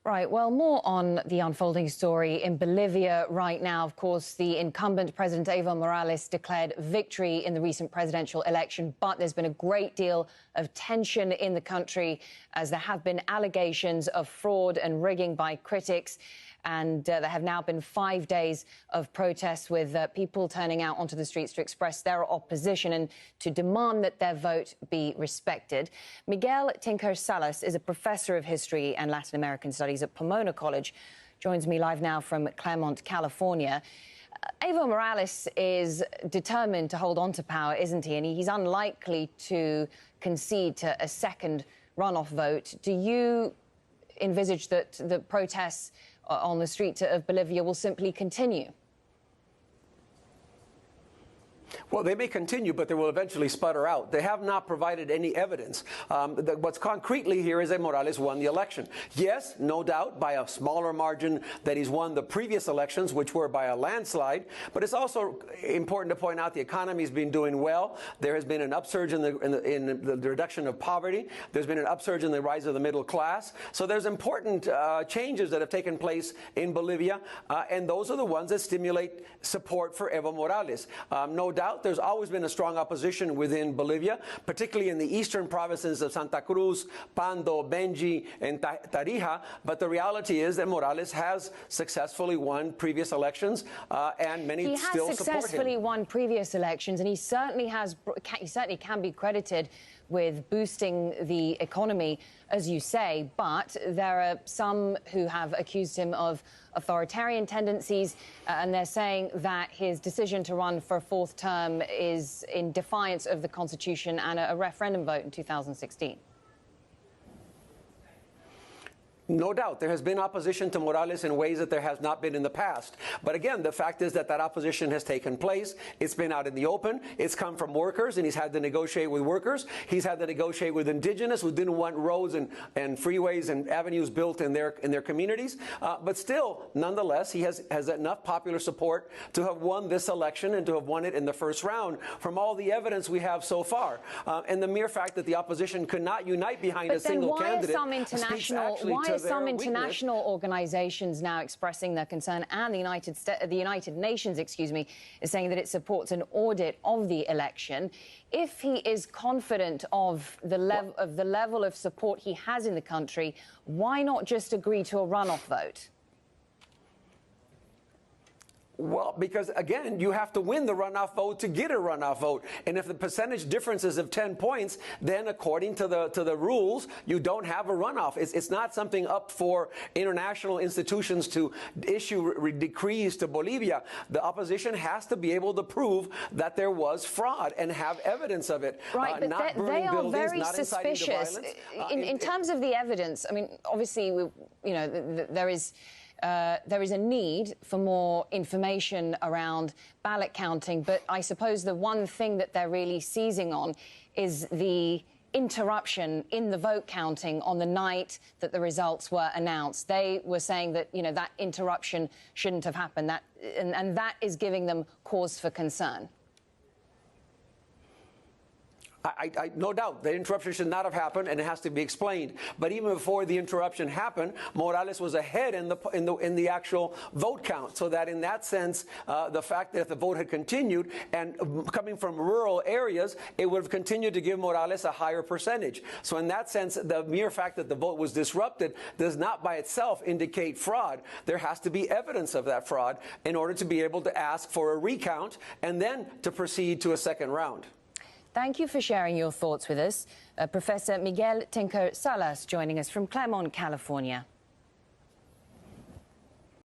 Right, well, more on the unfolding story in Bolivia right now. Of course, the incumbent President Evo Morales declared victory in the recent presidential election, but there's been a great deal of tension in the country as there have been allegations of fraud and rigging by critics. And there have now been 5 days of protests with people turning out onto the streets to express their opposition and to demand that their vote be respected. Miguel Tinker Salas is a professor of history and Latin American studies at Pomona College. Joins me live now from Claremont, California. Evo Morales is determined to hold on to power, isn't he? And he's unlikely to concede to a second runoff vote. Do you envisage that the protests on the streets of Bolivia will simply continue? Well, they may continue, but they will eventually sputter out. They have not provided any evidence. What's concretely here is that Morales won the election. Yes, no doubt, by a smaller margin that he's won the previous elections, which were by a landslide. But it's also important to point out the economy has been doing well. There has been an upsurge in the reduction of poverty. There's been an upsurge in the rise of the middle class. So there's important changes that have taken place in Bolivia, and those are the ones that stimulate support for Evo Morales. No doubt, there's always been a strong opposition within Bolivia, particularly in the eastern provinces of Santa Cruz, Pando, Benji, and Tarija. But the reality is that Morales has successfully won previous elections, and many still support him. He has successfully won previous elections, and he certainly can be credited with boosting the economy, as you say, but there are some who have accused him of authoritarian tendencies, and they're saying that his decision to run for a fourth term is in defiance of the Constitution and a referendum vote in 2016. No doubt, there has been opposition to Morales in ways that there has not been in the past. But again, the fact is that that opposition has taken place. It's been out in the open. It's come from workers, and he's had to negotiate with workers. He's had to negotiate with indigenous who didn't want roads and freeways and avenues built in their communities. But still, nonetheless, he has enough popular support to have won this election and to have won it in the first round from all the evidence we have so far. And the mere fact that the opposition could not unite behind a single candidate speaks some international organizations now expressing their concern, and the United Nations, is saying that it supports an audit of the election. If he is confident of the level of support he has in the country, why not just agree to a runoff vote? Well, because, again, you have to win the runoff vote to get a runoff vote. And if the percentage difference is of 10 points, then according to the rules, you don't have a runoff. It's not something up for international institutions to issue decrees to Bolivia. The opposition has to be able to prove that there was fraud and have evidence of it. Right, but they are very suspicious. In terms of the evidence, I mean, obviously, there is a need for more information around ballot counting, but I suppose the one thing that they're really seizing on is the interruption in the vote counting on the night that the results were announced. They were saying that, that interruption shouldn't have happened, and that is giving them cause for concern. No doubt, the interruption should not have happened, and it has to be explained. But even before the interruption happened, Morales was ahead in the actual vote count. So that in that sense, the fact that the vote had continued and coming from rural areas, it would have continued to give Morales a higher percentage. So in that sense, the mere fact that the vote was disrupted does not by itself indicate fraud. There has to be evidence of that fraud in order to be able to ask for a recount and then to proceed to a second round. Thank you for sharing your thoughts with us. Professor Miguel Tinker Salas joining us from Claremont, California.